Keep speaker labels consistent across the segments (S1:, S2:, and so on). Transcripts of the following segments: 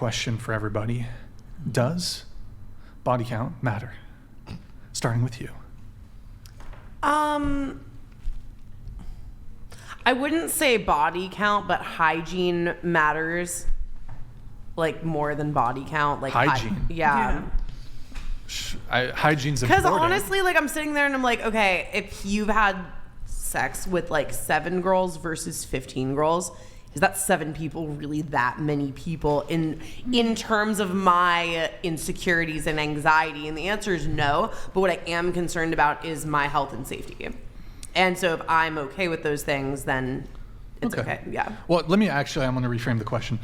S1: question for everybody. Does body count matter? Starting with you.
S2: I wouldn't say body count, but hygiene matters, like, more than body count. Like
S1: hygiene.
S2: Yeah.
S1: Hygiene's important.
S2: Because honestly, like, I'm sitting there and I'm like, okay, if you've had sex with like 7 girls versus 15 girls, is that 7 people really that many people in terms of my insecurities and anxiety? And the answer is no. But what I am concerned about is my health and safety. And so if I'm okay with those things, then it's okay. Yeah.
S1: Well, I'm going to reframe the question.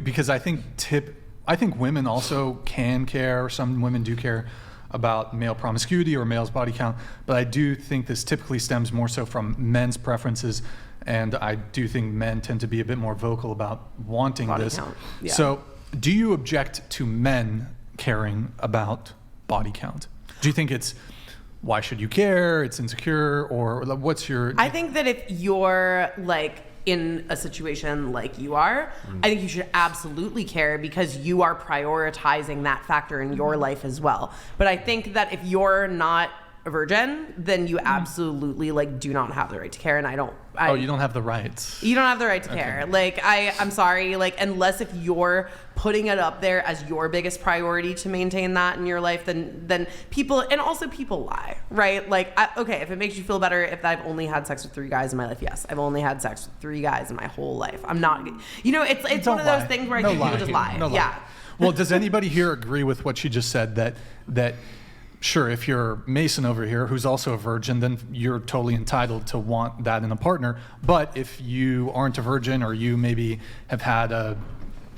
S1: Because I think women also can care, some women do care about male promiscuity or male's body count, but I do think this typically stems more so from men's preferences. And I do think men tend to be a bit more vocal about wanting
S2: body
S1: this.
S2: Count. Yeah.
S1: So do you object to men caring about body count? Do you think it's, why should you care? It's insecure, or what's your...
S2: I think that if you're like in a situation like you are, I think you should absolutely care because you are prioritizing that factor in your life as well. But I think that if you're not a virgin, then you absolutely like do not have the right to care. And you don't have the rights. You don't have the right to care. Like, I'm sorry, like, unless if you're putting it up there as your biggest priority to maintain that in your life, then people lie, right? Like, okay, if it makes you feel better, if I've only had sex with 3 guys in my life, yes, I've only had sex with 3 guys in my whole life. I'm not, it's one of those things where I think people just lie. Yeah.
S1: Well, does anybody here agree with what she just said, that sure, if you're Mason over here, who's also a virgin, then you're totally entitled to want that in a partner. But if you aren't a virgin, or you maybe have had a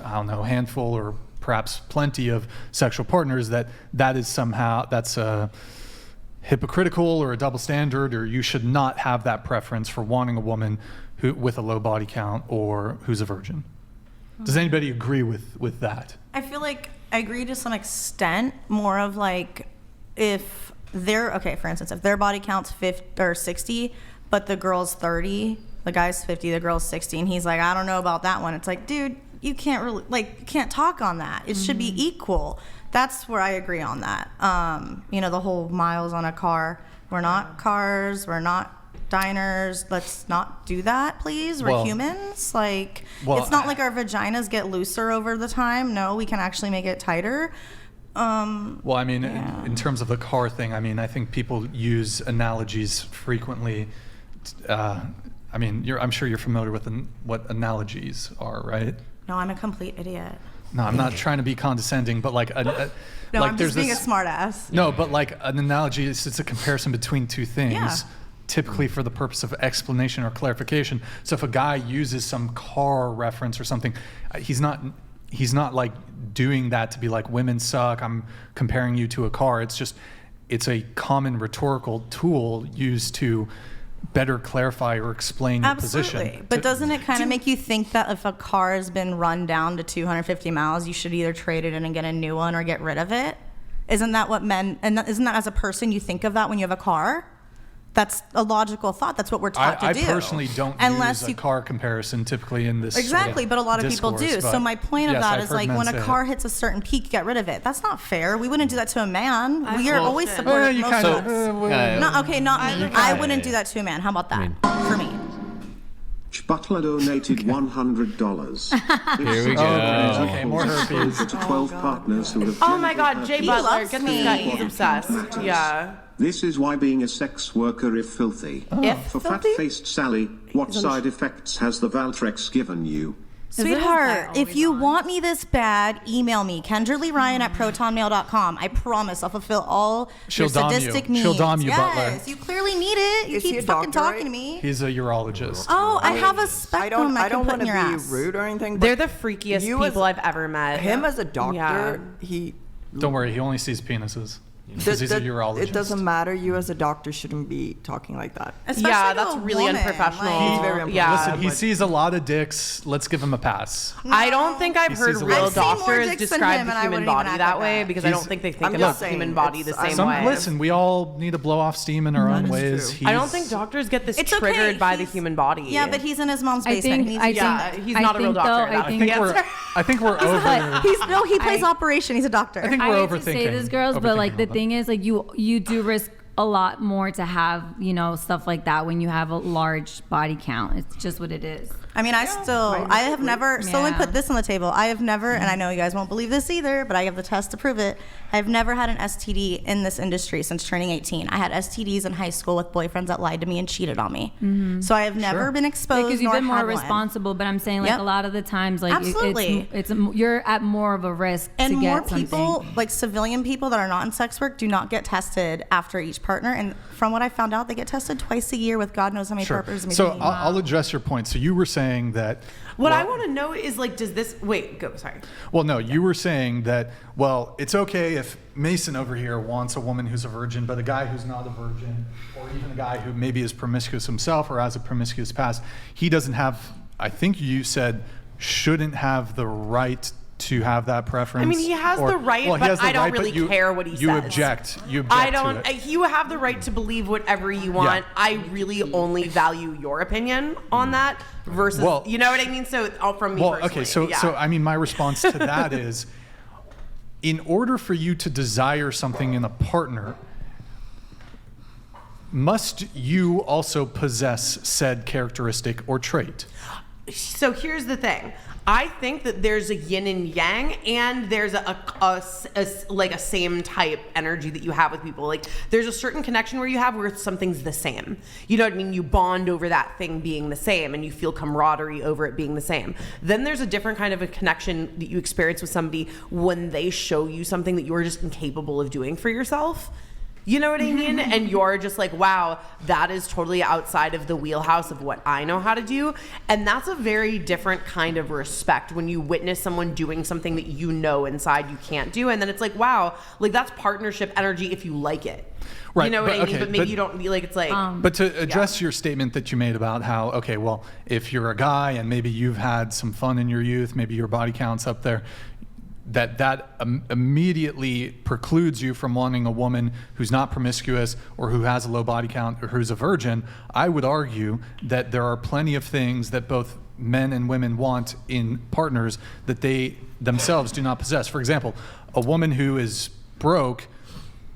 S1: handful or perhaps plenty of sexual partners, that's hypocritical or a double standard, or you should not have that preference for wanting a woman with a low body count or who's a virgin. Does anybody agree with that?
S3: I feel like I agree to some extent, more of like, if they're, for instance, if their body count's 50 or 60, but the girl's 30, the guy's 50, the girl's 60, and he's like, I don't know about that one. It's like, dude, you can't really, you can't talk on that. It should be equal. That's where I agree on that. The whole miles on a car. We're not cars. We're not diners. Let's not do that, please. We're humans. It's not like our vaginas get looser over the time. No, we can actually make it tighter.
S1: In terms of the car thing, I think people use analogies frequently. I'm sure you're familiar with what analogies are, right?
S3: No, I'm a complete idiot.
S1: No, I'm not trying to be condescending, but
S3: no, I'm just being a smart ass.
S1: No, but an analogy is it's a comparison between two things, typically for the purpose of explanation or clarification. So if a guy uses some car reference or something, he's not doing that to be like, women suck, I'm comparing you to a car. It's a common rhetorical tool used to better clarify or explain your position.
S3: Absolutely. But doesn't it kind of make you think that if a car has been run down to 250 miles, you should either trade it in and get a new one or get rid of it? Isn't that what men, and isn't that as a person you think of that when you have a car? That's a logical thought. That's what we're taught to do.
S1: I personally don't use a car comparison typically in this
S3: exactly, but a lot of people do. So my point of that is when a car hits a certain peak, get rid of it. That's not fair. We wouldn't do that to a man. We are always supportive. Most of us. Not me. I wouldn't do that to a man. How about that? For me.
S4: Butler donated $100.
S5: Here we go.
S1: Okay, more herpes.
S4: To 12 partners who have
S2: oh my God, Jay Butler, get this guy. He's obsessed. Yeah.
S4: This is why being a sex worker is filthy. For fat-faced Sally, what side effects has the Valtrex given you?
S3: Sweetheart, if you want me this bad, email me, KendraLeeRyan@protonmail.com. I promise I'll fulfill all your sadistic needs.
S1: She'll dom you, Butler.
S3: Yes, you clearly need it. You keep fucking talking to me.
S1: He's a urologist.
S3: Oh, I have a spectrum I can put in your ass.
S5: I don't want to be rude or anything, but
S2: they're the freakiest people I've ever met.
S5: Him as a doctor,
S1: Don't worry, he only sees penises. Because he's a urologist.
S5: It doesn't matter. You as a doctor shouldn't be talking like that.
S3: Especially
S2: yeah,
S3: to
S2: that's
S3: a
S2: really
S3: woman,
S2: unprofessional.
S3: like-
S5: He's very
S2: yeah.
S1: Listen, he sees a lot of dicks. Let's give him a pass.
S2: I don't think I've
S1: He
S2: heard
S1: sees a
S2: real
S1: lot.
S3: I've seen more
S2: doctors
S3: dicks than
S2: describe
S3: him,
S2: the
S3: and I
S2: human
S3: wouldn't even
S2: body
S3: act
S2: that
S3: like
S2: way
S3: that.
S2: because I don't think they think
S5: I'm
S2: about
S5: just
S2: the
S5: saying,
S2: human body the
S5: it's-
S2: same way.
S1: Listen, we all need to blow off steam in our own
S5: is
S1: ways.
S5: true.
S2: I don't think doctors get this
S3: It's okay,
S2: triggered by the
S3: he's-
S2: human body.
S3: Yeah, but he's in his mom's
S6: I
S3: basement.
S6: think-
S3: He's
S6: I
S2: he's not a real
S6: think, though,
S2: doctor.
S6: I
S2: That's
S1: I
S6: think
S2: the
S1: think we're.
S2: answer.
S1: I think we're over.
S3: he plays operation. He's a doctor.
S1: I think
S6: I
S1: we're
S6: hate to say
S1: overthinking.
S6: this, girls, but like the
S1: overthinking
S6: thing is, like you do risk a lot more to have, you know, stuff like that when you have a large body count. It's just what it is.
S3: I mean, I have never, so let me put this on the table. I have never, and I know you guys won't believe this either, but I have the test to prove it. I've never had an STD in this industry since turning 18. I had STDs in high school with boyfriends that lied to me and cheated on me. So I have never been exposed
S6: Because you've
S3: nor
S6: been more
S3: had one.
S6: responsible, but I'm saying like
S3: Yep.
S6: a lot of the times, like
S3: Absolutely.
S6: you're at more of a risk
S3: And
S6: to
S3: more
S6: get something.
S3: people, like civilian people that are not in sex work, do not get tested after each partner. And from what I found out, they get tested twice a year with God knows how many
S1: Sure.
S3: partners.
S1: So I'll address your point. So you were saying that.
S2: What I
S1: well,
S2: want to know is like, does this wait? Go. Sorry.
S1: Well, no, you were saying that, well, it's okay if Mason over here wants a woman who's a virgin, but a guy who's not a virgin, or even a guy who maybe is promiscuous himself or has a promiscuous past, he doesn't have, I think you said, shouldn't have the right to have that preference.
S2: I mean, he has the right,
S1: well, he
S2: but
S1: has the
S2: I don't
S1: right, but
S2: really care what he
S1: you
S2: says.
S1: Object. You object
S2: I don't.
S1: to it.
S2: You have the right to believe whatever you want. I really only value your opinion on that versus,
S1: Well-
S2: you know what I mean? So all from me
S1: Well,
S2: personally.
S1: okay, so
S2: yeah.
S1: so I mean, my response to that is, in order for you to desire something in a partner, must you also possess said characteristic or trait?
S2: So here's the thing. I think that there's a yin and yang, and there's like a same type energy that you have with people. Like there's a certain connection where you have where something's the same. You know what I mean? You bond over that thing being the same, and you feel camaraderie over it being the same. Then there's a different kind of a connection that you experience with somebody when they show you something that you're just incapable of doing for yourself. You know what I mean? And you're just like, wow, that is totally outside of the wheelhouse of what I know how to do. And that's a very different kind of respect when you witness someone doing something that you know inside you can't do. And then it's like, wow, like that's partnership energy if you like it.
S1: Right,
S2: You know what
S1: but-
S2: I mean?
S1: okay,
S2: But maybe
S1: but-
S2: you don't like, it's like,
S1: But to address your statement that you made about how, okay, well, if you're a guy and maybe you've had some fun in your youth, maybe your body count's up there, that immediately precludes you from wanting a woman who's not promiscuous or who has a low body count or who's a virgin. I would argue that there are plenty of things that both men and women want in partners that they themselves do not possess. For example, a woman who is broke,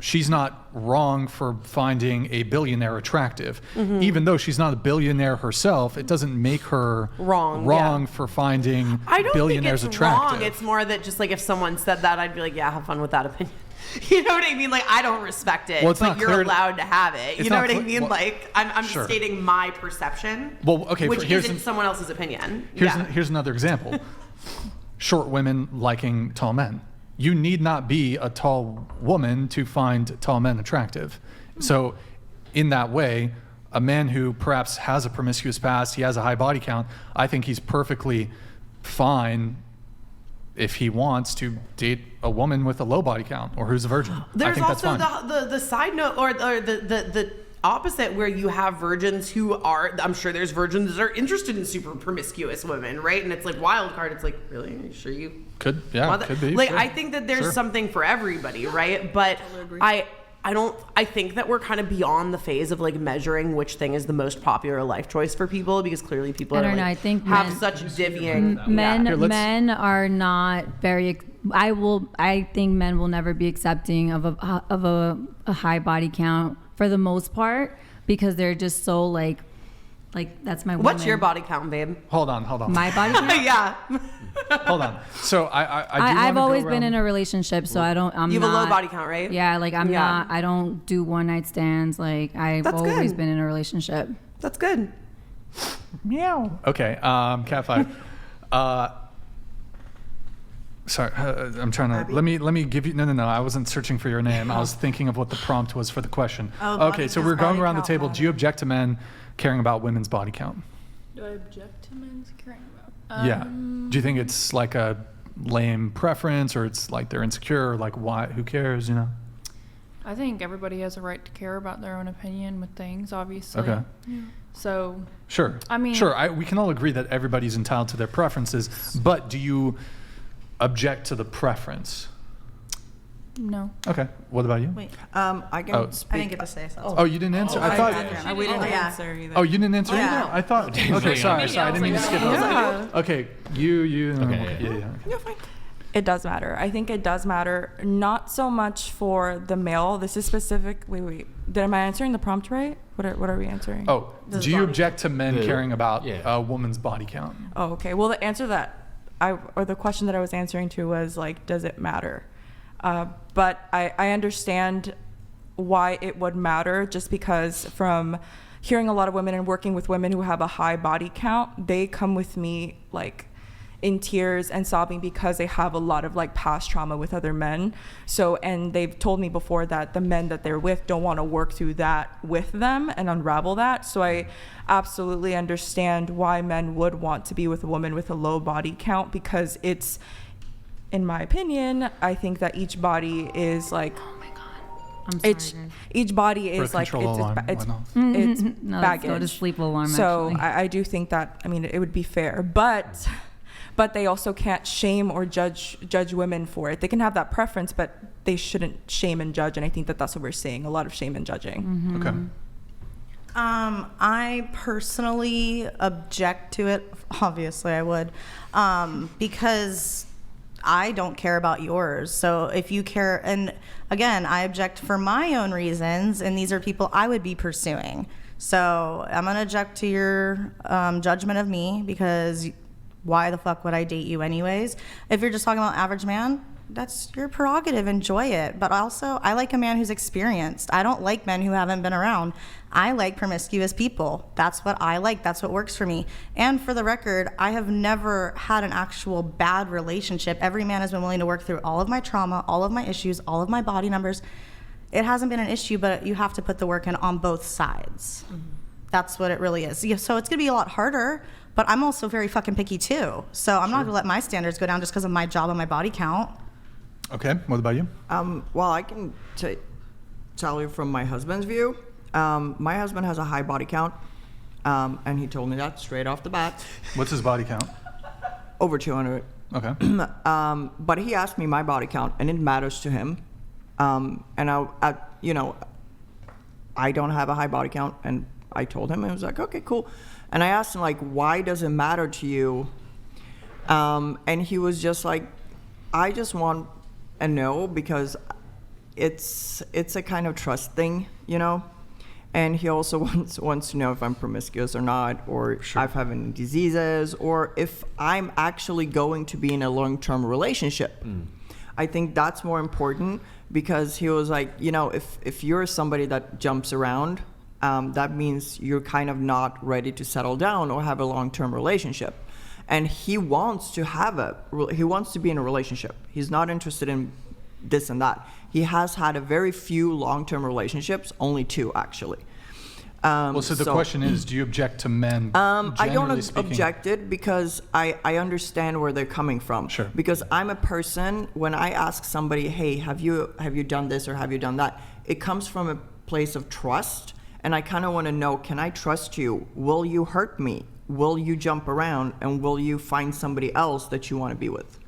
S1: she's not wrong for finding a billionaire attractive. Even though she's not a billionaire herself, it doesn't make her
S2: Wrong,
S1: for finding
S2: I don't think
S1: billionaires
S2: it's
S1: attractive.
S2: wrong. It's more that just like if someone said that, I'd be like, yeah, have fun with that opinion. You know what I mean? Like I don't respect it,
S1: Well, it's
S2: but
S1: not
S2: you're
S1: clear-
S2: allowed to have it.
S1: it's
S2: You know
S1: not
S2: what I
S1: clear-
S2: mean?
S1: well,
S2: Like I'm
S1: sure.
S2: just stating my perception.
S1: Well, okay,
S2: which
S1: here's
S2: isn't
S1: an-
S2: someone else's opinion.
S1: Here's another example. Short women liking tall men. You need not be a tall woman to find tall men attractive. So in that way, a man who perhaps has a promiscuous past, he has a high body count, I think he's perfectly fine if he wants to date a woman with a low body count or who's a virgin. I
S2: There's
S1: think that's
S2: also
S1: fine.
S2: the side note or the opposite where you have virgins who are, I'm sure there's virgins that are interested in super promiscuous women, right? And it's like wild card. It's like, really? Are you sure you
S1: Could be.
S2: Like
S1: sure.
S2: I think that there's
S1: Sure.
S2: something for everybody, right? But I think that we're kind of beyond the phase of like measuring which thing is the most popular life choice for people because clearly people
S6: I
S2: are
S6: don't
S2: like,
S6: know, I think
S2: have
S6: men-
S2: such divvying.
S6: Men
S1: Here, let's-
S6: men are not very. I think men will never be accepting of a high body count for the most part because they're just so like that's my.
S2: What's
S6: woman.
S2: your body count, babe?
S1: Hold on.
S6: My body count.
S2: Yeah.
S1: Hold on. So
S6: I've always been in a relationship, so I'm
S2: You have a
S6: not,
S2: low body count, right?
S6: Yeah, like I'm
S2: Yeah.
S6: not. I don't do one night stands. Like I've
S2: That's
S6: always
S2: good.
S6: been in a relationship.
S2: That's good.
S1: Meow. Okay, Cat 5. Sorry, I'm trying to. Let me give you. No. I wasn't searching for your name. I was thinking of what the prompt was for the question.
S3: Oh,
S1: Okay, so
S3: body
S1: we're going
S3: count,
S1: around the
S3: body
S1: table.
S3: count.
S1: Do you object to men caring about women's body count?
S7: Do I object to men's caring about?
S1: Yeah. Do you think it's like a lame preference, or it's like they're insecure? Or like, why? Who cares? You know.
S7: I think everybody has a right to care about their own opinion with things, obviously.
S1: Okay.
S7: So,
S1: Sure.
S7: I mean-
S1: sure. We can all agree that everybody's entitled to their preferences, but do you object to the preference?
S7: no.
S1: Okay. What about you?
S3: Wait,
S5: I can
S1: Oh.
S5: speak.
S3: I didn't get to say so.
S1: Oh, you didn't answer? I thought.
S5: We didn't
S3: yeah.
S5: answer either.
S1: Oh, you didn't answer
S3: Yeah.
S1: either? I thought. Okay, sorry. I didn't mean to skip over.
S5: Yeah.
S1: Okay, you.
S8: Okay.
S1: Yeah.
S5: You're fine.
S9: It does matter. I think it does matter, not so much for the male. This is specific. Wait. Am I answering the prompt right? What are we answering?
S1: Oh, do you object to men
S8: The-
S1: caring about
S8: yeah.
S1: a woman's body count?
S9: Oh, okay. Well, the answer that or the question that I was answering to was like, does it matter? But I understand why it would matter, just because from hearing a lot of women and working with women who have a high body count, they come with me like in tears and sobbing because they have a lot of like past trauma with other men. So, and they've told me before that the men that they're with don't want to work through that with them and unravel that. So I absolutely understand why men would want to be with a woman with a low body count, because it's, in my opinion, I think that each body is like,
S6: I'm sorry.
S9: it's each body is
S1: Birth
S9: like
S1: control alarm
S9: it's
S1: went off.
S9: it's
S6: No,
S9: baggage.
S6: let's go to sleep alarm,
S9: So
S6: actually.
S9: I do think that, I mean, it would be fair, but they also can't shame or judge women for it. They can have that preference, but they shouldn't shame and judge. And I think that that's what we're seeing, a lot of shame and judging.
S1: Okay.
S3: I personally object to it. Obviously, I would, because I don't care about yours. So if you care, and again, I object for my own reasons, and these are people I would be pursuing. So I'm gonna object to your judgment of me, because why the fuck would I date you anyways? If you're just talking about average man, that's your prerogative, enjoy it. But also, I like a man who's experienced. I don't like men who haven't been around. I like promiscuous people. That's what I like. That's what works for me. And for the record, I have never had an actual bad relationship. Every man has been willing to work through all of my trauma, all of my issues, all of my body numbers. It hasn't been an issue, but you have to put the work in on both sides. That's what it really is. Yeah, so it's gonna be a lot harder, but I'm also very fucking picky too. So I'm not gonna let my standards go down just because of my job and my body count.
S1: Okay. What about you?
S5: Well, I can tell you from my husband's view. My husband has a high body count, and he told me that straight off the bat.
S1: What's his body count?
S5: Over 200.
S1: Okay.
S5: But he asked me my body count, and it matters to him. And I don't have a high body count, and I told him, and he was like, okay, cool. And I asked him, like, why does it matter to you? And he was just like, I just want a no, because it's a kind of trust thing, you know? And he also wants to know if I'm promiscuous or not, or if I have any diseases, or if I'm actually going to be in a long-term relationship. I think that's more important, because he was like, you know, if you're somebody that jumps around, that means you're kind of not ready to settle down or have a long-term relationship. And he wants to be in a relationship. He's not interested in this and that. He has had a very few long-term relationships, only 2 actually.
S1: Well, so the question is, do you object to men?
S5: I don't
S1: generally speaking?
S5: object it, because I understand where they're coming from.
S1: Sure.
S5: Because I'm a person, when I ask somebody, hey, have you done this or have you done that? It comes from a place of trust, and I kind of want to know, can I trust you? Will you hurt me? Will you jump around, and will you find somebody else that you want to be with?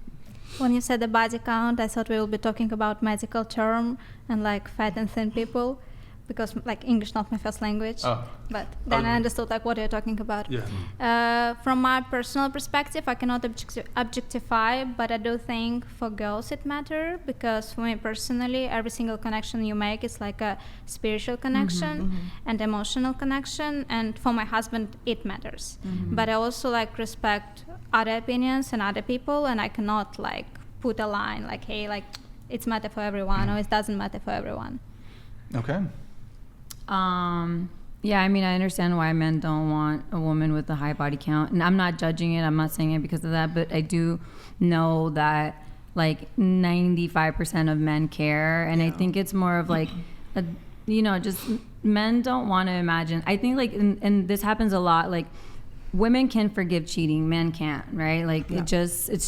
S10: When you said the body count, I thought we will be talking about medical term and like fat and thin people, because like English not my first language. But then I understood like what you're talking about.
S1: Yeah.
S10: From my personal perspective, I cannot objectify, but I do think for girls it matters, because for me personally, every single connection you make is like a spiritual connection and emotional connection, and for my husband it matters. But I also like respect other opinions and other people, and I cannot like put a line like, hey, like it's matter for everyone or it doesn't matter for everyone.
S1: Okay.
S6: Yeah, I mean, I understand why men don't want a woman with a high body count, and I'm not judging it. I'm not saying it because of that, but I do know that like 95% of men care, and I think it's more of like, just men don't want to imagine. I think like, and this happens a lot. Like, women can forgive cheating, men can't, right? Like it's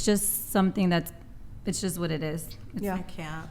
S6: just something it's just what it is.
S3: I can't.